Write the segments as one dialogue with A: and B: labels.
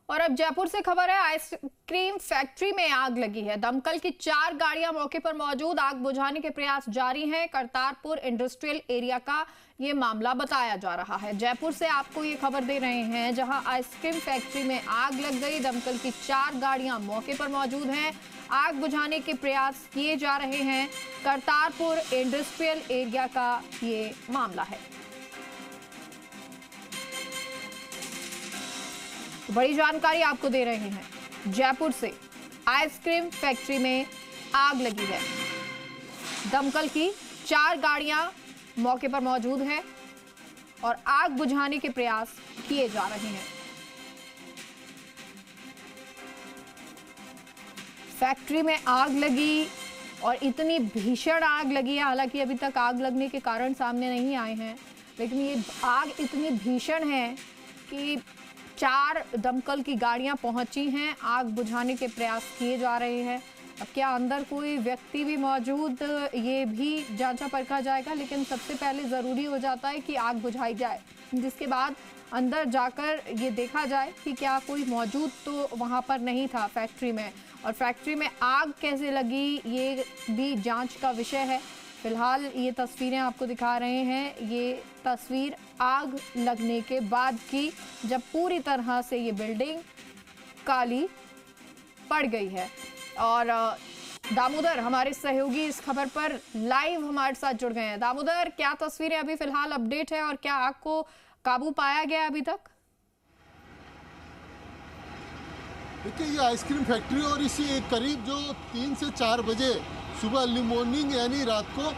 A: और अब जयपुर से खबर है, आइसक्रीम फैक्ट्री में आग लगी है। दमकल की 4 गाड़ियां मौके पर मौजूद, आग बुझाने के प्रयास जारी हैं। करतारपुर इंडस्ट्रियल एरिया का ये मामला बताया जा रहा है। जयपुर से आपको ये खबर दे रहे हैं, जहां आइसक्रीम फैक्ट्री में आग लग गई। दमकल की 4 गाड़ियां मौके पर मौजूद हैं, आग बुझाने के प्रयास किए जा रहे हैं। करतारपुर इंडस्ट्रियल एरिया का ये मामला है। बड़ी जानकारी आपको दे रहे हैं जयपुर से, आइसक्रीम फैक्ट्री में आग लगी है। दमकल की 4 गाड़ियां मौके पर मौजूद है और आग बुझाने के प्रयास किए जा रहे हैं। फैक्ट्री में आग लगी और इतनी भीषण आग लगी है, हालांकि अभी तक आग लगने के कारण सामने नहीं आए हैं, लेकिन ये आग इतनी भीषण है कि 4 दमकल की गाड़ियां पहुंची हैं, आग बुझाने के प्रयास किए जा रहे हैं। अब क्या अंदर कोई व्यक्ति भी मौजूद, ये भी जांचा परखा जाएगा, लेकिन सबसे पहले ज़रूरी हो जाता है कि आग बुझाई जाए, जिसके बाद अंदर जाकर ये देखा जाए कि क्या कोई मौजूद तो वहाँ पर नहीं था फैक्ट्री में, और फैक्ट्री में आग कैसे लगी ये भी जांच का विषय है। फिलहाल ये तस्वीरें आपको दिखा रहे हैं, ये तस्वीर आग लगने के बाद की, जब पूरी तरह से ये बिल्डिंग काली पड़ गई है। और दामोदर हमारे सहयोगी इस खबर पर लाइव हमारे साथ जुड़ गए हैं। दामोदर, क्या तस्वीरें अभी फिलहाल अपडेट है और क्या आग को काबू पाया गया अभी तक?
B: देखिए, ये आइसक्रीम फैक्ट्री और इसी करीब जो 3 से 4 बजे सुबह अर्ली मॉर्निंग यानी रात को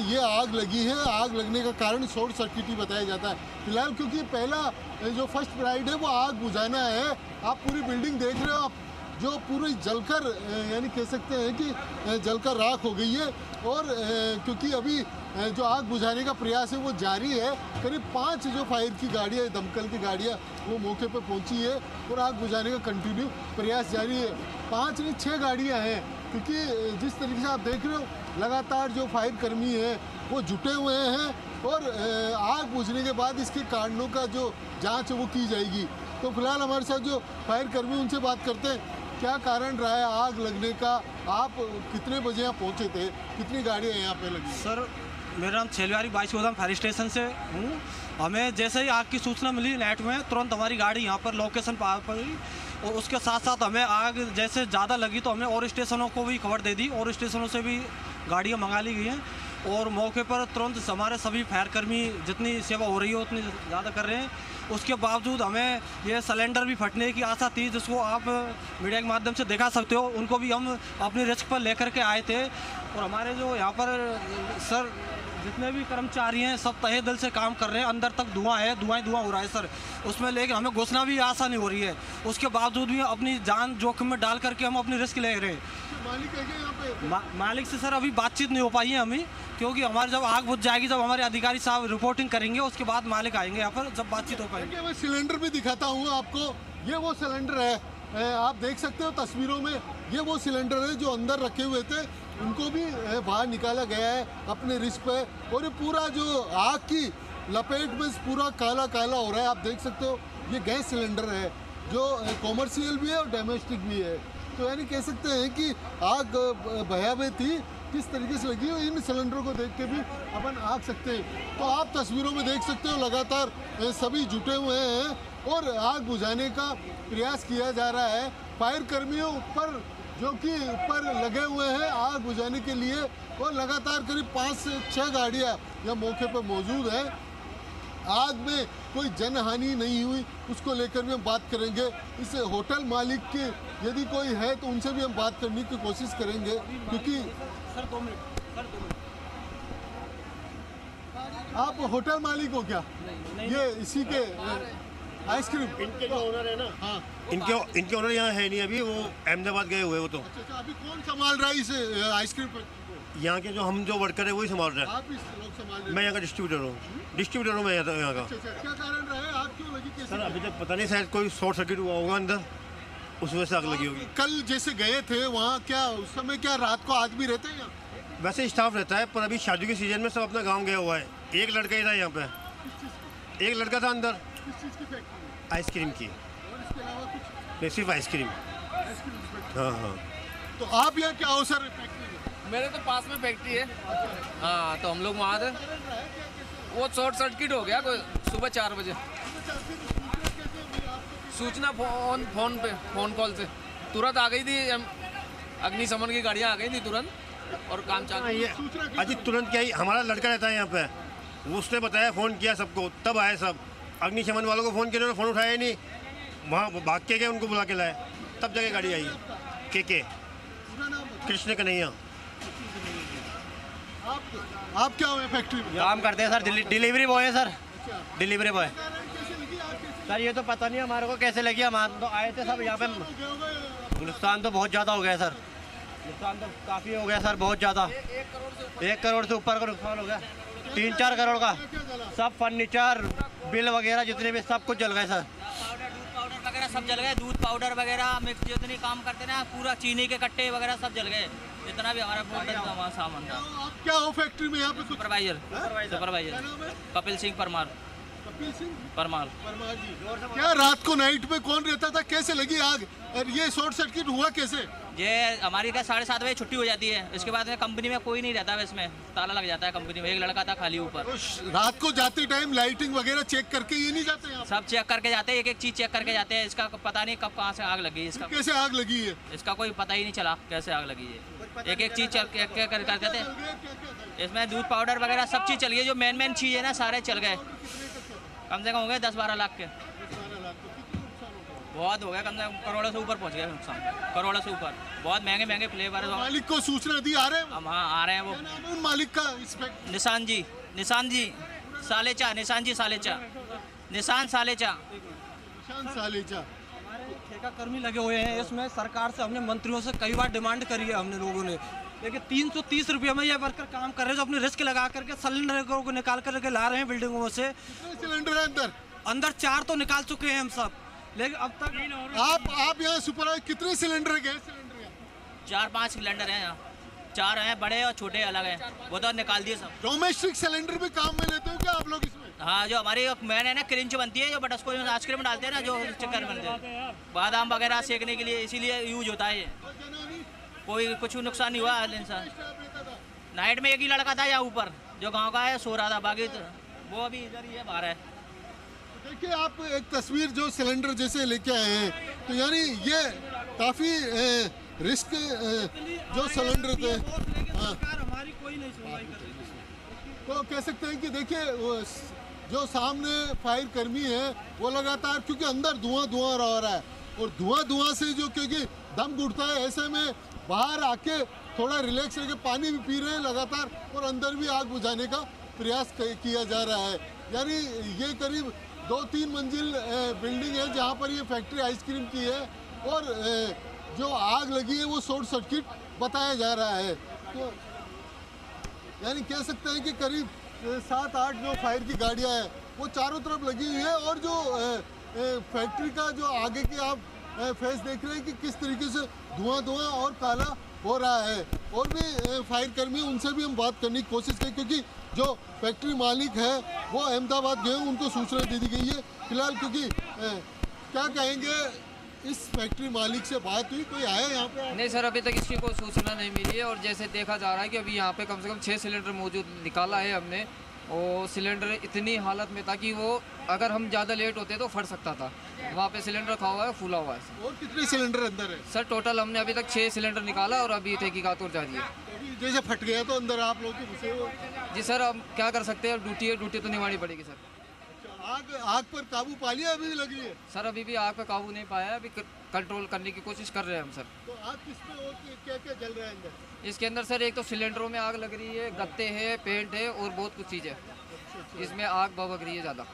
B: ये आग लगी है। आग लगने का कारण शॉर्ट सर्किट ही बताया जाता है फिलहाल, क्योंकि पहला जो फर्स्ट प्रायोरिटी है वो आग बुझाना है। आप पूरी बिल्डिंग देख रहे हो, आप जो पूरी जलकर यानी कह सकते हैं कि जलकर राख हो गई है। और क्योंकि अभी जो आग बुझाने का प्रयास है वो जारी है। करीब 5 जो फायर की गाड़ियाँ, दमकल की गाड़ियाँ वो मौके पर पहुंची है और आग बुझाने का कंटिन्यू प्रयास जारी है। 5 नहीं 6 गाड़ियाँ हैं, क्योंकि जिस तरीके से आप देख रहे हो लगातार जो फायर कर्मी हैं वो जुटे हुए हैं और आग बुझने के बाद इसके कारणों का जो जाँच है वो की जाएगी। तो फिलहाल हमारे साथ जो फायर कर्मी उनसे बात करते हैं, क्या कारण रहा है आग लगने का, आप कितने बजे यहाँ पहुँचे थे, कितनी गाड़ियाँ यहाँ पे लगी?
C: सर, मेरा नाम छेलवारी 22 गोदाम फायर स्टेशन से हूँ। हमें जैसे ही आग की सूचना मिली नाइट में, तुरंत हमारी गाड़ी यहाँ पर लोकेशन पर आ पड़ी और उसके साथ साथ हमें आग जैसे ज़्यादा लगी तो हमने और स्टेशनों को भी खबर दे दी और स्टेशनों से भी गाड़ियाँ मंगा ली गई हैं और मौके पर तुरंत हमारे सभी फायर कर्मी जितनी सेवा हो रही है उतनी ज़्यादा कर रहे हैं। उसके बावजूद हमें ये सिलेंडर भी फटने की आशा थी, जिसको आप मीडिया के माध्यम से दिखा सकते हो। उनको भी हम अपनी रिस्क पर लेकर के आए थे और हमारे जो यहाँ पर सर जितने भी कर्मचारी हैं सब तहे दिल से काम कर रहे हैं। अंदर तक धुआं है, धुआं हो रहा है सर उसमें, लेकिन हमें घुसना भी आसान नहीं हो रही है। उसके बावजूद भी अपनी जान जोखिम में डाल करके हम अपनी रिस्क ले रहे हैं।
B: मालिक है यहाँ पे?
C: मालिक से सर अभी बातचीत नहीं हो पाई है हमें, क्योंकि हमारी जब आग बुझ जाएगी, जब हमारे अधिकारी साहब रिपोर्टिंग करेंगे उसके बाद मालिक आएंगे यहाँ पर, जब बातचीत हो पाएगी।
B: मैं सिलेंडर भी दिखाता हूँ आपको, ये वो सिलेंडर है, आप देख सकते हो तस्वीरों में। ये वो सिलेंडर है जो अंदर रखे हुए थे, उनको भी बाहर निकाला गया है अपने रिस्क पे। और ये पूरा जो आग की लपेट में पूरा काला काला हो रहा है, आप देख सकते हो। ये गैस सिलेंडर है जो कॉमर्शियल भी है और डोमेस्टिक भी है। तो यानी कह सकते हैं कि आग भयावह थी, किस तरीके से लगी है इन सिलेंडरों को देख के भी अपन आग सकते हैं। तो आप तस्वीरों में देख सकते हो लगातार सभी जुटे हुए हैं और आग बुझाने का प्रयास किया जा रहा है। फायर कर्मियों ऊपर जो कि ऊपर लगे हुए हैं आग बुझाने के लिए, और लगातार करीब 5 से 6 गाड़ियाँ यहाँ मौके पर मौजूद हैं। आग में कोई जनहानि नहीं हुई, उसको लेकर भी हम बात करेंगे। इस होटल मालिक के यदि कोई है तो उनसे भी हम बात करने की कोशिश करेंगे, क्योंकि
C: सर 2 मिनट
B: आप होटल मालिक हो क्या? ये इसी के आइसक्रीम
D: इनके जो ओनर है ना,
B: हाँ,
D: इनके ओनर यहाँ है नहीं अभी, वो अहमदाबाद गए हुए वो तो।
B: अच्छा, अभी कौन संभाल रहा है इस आइसक्रीम फैक्ट्री को?
D: यहाँ के जो वर्कर है वही संभाल रहे हैं।
B: आप इस लोग संभाल रहे
D: मैं यहाँ का डिस्ट्रीब्यूटर हूँ, मैं यहाँ का।
B: अच्छा, क्या कारण रहा है, आग क्यों लगी, कैसे?
D: सर अभी तक पता नहीं, शायद कोई शॉर्ट सर्किट हुआ होगा अंदर, उस वजह से आग लगी होगी।
B: कल जैसे गए थे वहाँ, क्या उस समय क्या रात को आदमी रहते हैं यहाँ?
D: वैसे स्टाफ रहता है, पर अभी शादी के सीजन में सब अपना गाँव गया हुआ है। एक लड़का ही था यहाँ पे, एक लड़का था अंदर
B: किस चीज़ की फैक्ट्री?
D: आइसक्रीम की।
B: और इसके अलावा कुछ
D: नहीं सिर्फ आइसक्रीम। हाँ हाँ।
B: तो आप यहाँ क्या हो सर फैक्ट्री में?
E: मेरे तो पास में फैक्ट्री है। हाँ, तो हम लोग वहाँ थे, वो शॉर्ट सर्किट हो गया कोई सुबह 4 बजे। सूचना फोन कॉल से तुरंत आ गई थी, अग्निशमन की गाड़ियाँ आ गई थी तुरंत और काम चालू।
D: ये अजी तुरंत क्या ही, हमारा लड़का रहता है यहाँ पे, उसने बताया, फ़ोन किया सबको, तब आए सब। अग्निशमन वालों को फ़ोन किया, उन्होंने फ़ोन उठाया नहीं, वहाँ भाग के गए, उनको बुला के लाए, तब जाके गाड़ी आई। के कृष्ण कन्हैया।
B: आप क्या हुए फैक्ट्री में?
F: काम करते हैं सर, डिलीवरी बॉय है सर, डिलीवरी बॉय। सर ये तो पता नहीं हमारे को कैसे लगी, हम तो आए थे सब यहाँ पे। नुकसान तो बहुत ज़्यादा हो गया सर, नुकसान तो काफ़ी हो गया सर, बहुत ज़्यादा। 1 करोड़ से ऊपर का नुकसान हो गया, 3-4 करोड़ का। सब फर्नीचर, बिल वगैरह जितने भी सब कुछ जल गए सर।
G: पाउडर वगैरह सब जल गए, दूध पाउडर वगैरह मिक्स जितनी काम करते ना, पूरा चीनी के कट्टे वगैरह सब जल गए, जितना भी हमारा वहाँ सामान था।
B: आप क्या हो फैक्ट्री में यहाँ पे? कुछ
G: सुपरवाइजर कपिल सिंह परमार।
B: कपिल सिंह
G: परमार
B: जी। क्या रात को नाइट में कौन रहता था? कैसे लगी आग और ये शॉर्ट सर्किट हुआ कैसे?
G: ये हमारी क्या 7:30 बजे छुट्टी हो जाती है, इसके बाद में कंपनी में कोई नहीं रहता है, इसमें ताला लग जाता है कंपनी में। एक लड़का था खाली ऊपर।
B: तो रात को जाते टाइम लाइटिंग वगैरह चेक करके ये नहीं जाते यहाँ?
G: सब चेक करके जाते हैं, एक चीज़ चेक करके जाते हैं। इसका पता नहीं कब कहाँ से आग लगी, इसका
B: कैसे आग लगी है?
G: इसका कोई पता ही नहीं चला कैसे आग लगी है। एक चीज़ चेक करते थे, इसमें दूध पाउडर वगैरह सब चीज़ चल गई, जो मेन चीज़ है ना सारे चल गए। कम से कम हो गए 10-12 लाख के, बहुत हो गया, कम से कम करोड़ों से ऊपर पहुंच गया नुकसान, करोड़ों से ऊपर। बहुत महंगे फ्लेवर।
B: मालिक को सूचना दी? आ रहे हैं?
G: हम हाँ आ रहे हैं वो।
B: क्या नाम है उन मालिक का?
G: निशान जी सालेचा, निशान सालेचा।
C: ठेका कर्मी लगे हुए हैं इसमें। सरकार से हमने मंत्रियों से कई बार डिमांड करी है हमने लोगों ने, लेकिन 330 रुपये में ये वर्कर काम कर रहे हैं, जो अपने रिस्क लगा करके सिलेंडर को निकाल करके ला रहे हैं बिल्डिंगों से।
B: सिलेंडर है
C: अंदर 4 तो निकाल चुके हैं हम सब, लेकिन अब तक
B: आप यहाँ सुपरवाइजर कितने सिलेंडर है? गैस सिलेंडर है
G: 4-5 सिलेंडर हैं यहाँ, 4 हैं बड़े और छोटे अलग हैं, वो तो निकाल दिए सब।
B: डोमेस्टिक सिलेंडर भी काम में लेते हो क्या आप लोग इसमें?
G: हाँ, जो हमारी मेन है ना क्रिंच बनती है, जो बटरस्कॉच में आइसक्रीम डालते हैं ना, जो चिकन बनते हैं, बादाम वगैरह सेकने के लिए, इसीलिए यूज होता है ये। कोई कुछ नुकसान नहीं हुआ इंसान। नाइट में एक ही लड़का था यहाँ ऊपर, जो गांव का है, सो रहा था, बाकी तो वो अभी इधर ही है, बाहर है।
B: देखिए आप एक तस्वीर जो सिलेंडर जैसे लेके आए हैं, तो यानी ये काफ़ी रिस्क जो सिलेंडर थे। हाँ,
C: हमारी कोई नहीं सुनवाई कर रही।
B: तो कह सकते हैं कि देखिए जो सामने फायर कर्मी है वो लगातार, क्योंकि अंदर धुआं रह रहा है, और धुआं से जो क्योंकि दम घुटता है, ऐसे में बाहर आके थोड़ा रिलैक्स रह के पानी भी पी रहे हैं लगातार, और अंदर भी आग बुझाने का प्रयास किया जा रहा है। यानी ये करीब 2-3 मंजिल बिल्डिंग है जहाँ पर ये फैक्ट्री आइसक्रीम की है, और जो आग लगी है वो शॉर्ट सर्किट बताया जा रहा है। तो यानी कह सकते हैं कि करीब 7-8 जो फायर की गाड़ियाँ हैं वो चारों तरफ लगी हुई है, और जो फैक्ट्री का जो आगे के आप फेस देख रहे हैं कि किस तरीके से धुआं और काला हो रहा है। और भी फायर कर्मी, उनसे भी हम बात करने की कोशिश करें, क्योंकि जो फैक्ट्री मालिक है वो अहमदाबाद गए, उनको सूचना दे दी गई है फिलहाल। क्योंकि क्या कहेंगे, इस फैक्ट्री मालिक से बात हुई, कोई आया यहाँ पे?
E: नहीं सर, अभी तक इसकी कोई सूचना नहीं मिली है, और जैसे देखा जा रहा है कि अभी यहाँ पे कम से कम 6 सिलेंडर मौजूद निकाला है हमने, और सिलेंडर इतनी हालत में था कि वो अगर हम ज़्यादा लेट होते तो फट सकता था। वहाँ पे सिलेंडर रखा हुआ है, फूला हुआ है।
B: और कितने सिलेंडर अंदर है
E: सर टोटल हमने अभी तक 6 सिलेंडर निकाला, और अभी तहकीकात और जारी है।
B: जैसे फट गया तो अंदर आप लोग घुसे हो?
E: जी सर, अब क्या कर सकते हैं, ड्यूटी है, ड्यूटी तो निभानी पड़ेगी सर।
B: आग पर काबू पा लिया? अभी भी लगी है?
E: सर अभी भी आग पे काबू नहीं पाया है, अभी कंट्रोल करने की कोशिश कर रहे हैं हम सर।
B: तो आग किस पे हो, क्या जल रहा है अंदर?
E: इसके अंदर सर एक तो सिलेंडरों में आग लग रही है, गत्ते हैं, पेंट है, और बहुत कुछ चीज़ है, इसमें आग भभक रही है ज़्यादा।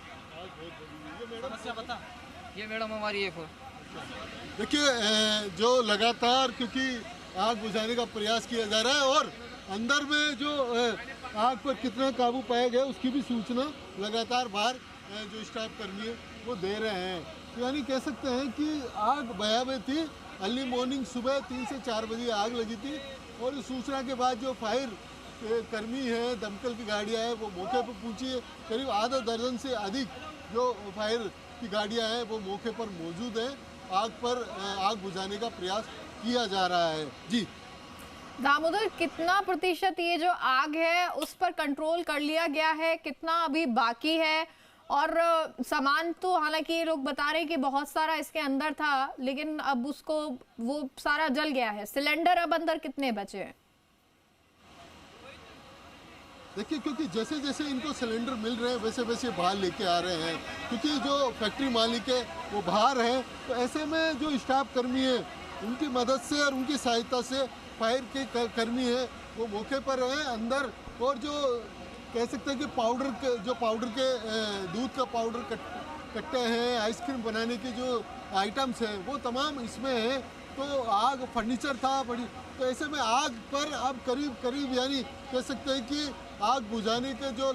E: ये मैडम हमारी है।
B: देखिए जो लगातार क्योंकि आग बुझाने का प्रयास किया जा रहा है, और अंदर में जो आग पर कितना काबू पाया गया उसकी भी सूचना लगातार बाहर जो स्टाफ कर्मी है वो दे रहे हैं। तो यानी कह सकते हैं कि आग भयावह थी। अर्ली मॉर्निंग सुबह 3 से 4 बजे आग लगी थी, और इस सूचना के बाद जो फायर कर्मी है, दमकल की गाड़ियाँ हैं, वो मौके पर पहुँची है। करीब आधा दर्जन से अधिक जो फायर की गाड़ियाँ हैं वो मौके पर मौजूद हैं, आग बुझाने का प्रयास किया जा रहा है। जी
A: दामोदर, कितना प्रतिशत ये जो आग है उस पर कंट्रोल कर लिया गया है, कितना अभी बाकी है? और सामान तो हालांकि ये लोग बता रहे हैं कि बहुत सारा इसके अंदर था, लेकिन अब उसको वो सारा जल गया है। सिलेंडर अब अंदर कितने बचे हैं?
B: देखिए, क्योंकि जैसे जैसे इनको सिलेंडर मिल रहे हैं वैसे वैसे बाहर लेके आ रहे हैं, क्योंकि जो फैक्ट्री मालिक है वो बाहर है। तो ऐसे में जो स्टाफ कर्मी है उनकी मदद से और उनकी सहायता से फायर के कर्मी है वो मौके पर है अंदर। और जो कह सकते हैं कि पाउडर के दूध का पाउडर कट्टे हैं, आइसक्रीम बनाने के जो आइटम्स हैं वो तमाम इसमें है। तो आग फर्नीचर था बड़ी, तो ऐसे में आग पर अब करीब यानी कह सकते हैं कि आग बुझाने के जो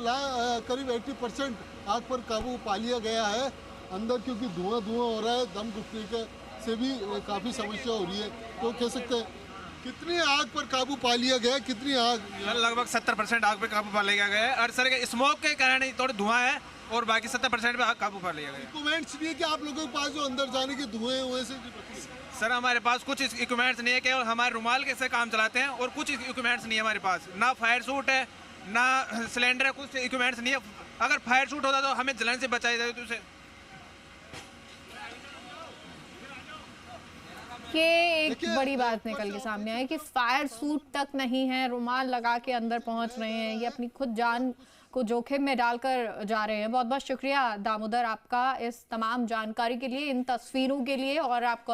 B: करीब 80% आग पर काबू पा लिया गया है अंदर, क्योंकि धुआं हो रहा है। दम घुटने के से भी काफ़ी समस्या हो रही है। तो कह सकते हैं कितनी आग पर काबू पा लिया गया, कितनी आग?
H: लगभग 70% आग पे काबू पा लिया गया है। और सर स्मोक के कारण थोड़ा धुआं है और बाकी 70% पे आग काबू पा लिया गया है।
B: इक्विपमेंट्स नहीं है कि आप लोगों के पास जो अंदर जाने के धुएं से?
H: सर हमारे पास कुछ इक्विपमेंट्स नहीं है, केवल हमारे रुमाल के से काम चलाते हैं और कुछ इक्विपमेंट्स नहीं है हमारे पास। ना फायर सूट है ना सिलेंडर है, कुछ इक्विपमेंट्स नहीं है। अगर फायर सूट होता तो हमें जलन से बचाया जाए। तो उसे
A: ये एक बड़ी बात निकल के सामने आई कि फायर सूट तक नहीं है, रुमाल लगा के अंदर पहुंच रहे हैं, ये अपनी खुद जान को जोखिम में डालकर जा रहे हैं। बहुत बहुत शुक्रिया दामोदर आपका इस तमाम जानकारी के लिए, इन तस्वीरों के लिए, और आपको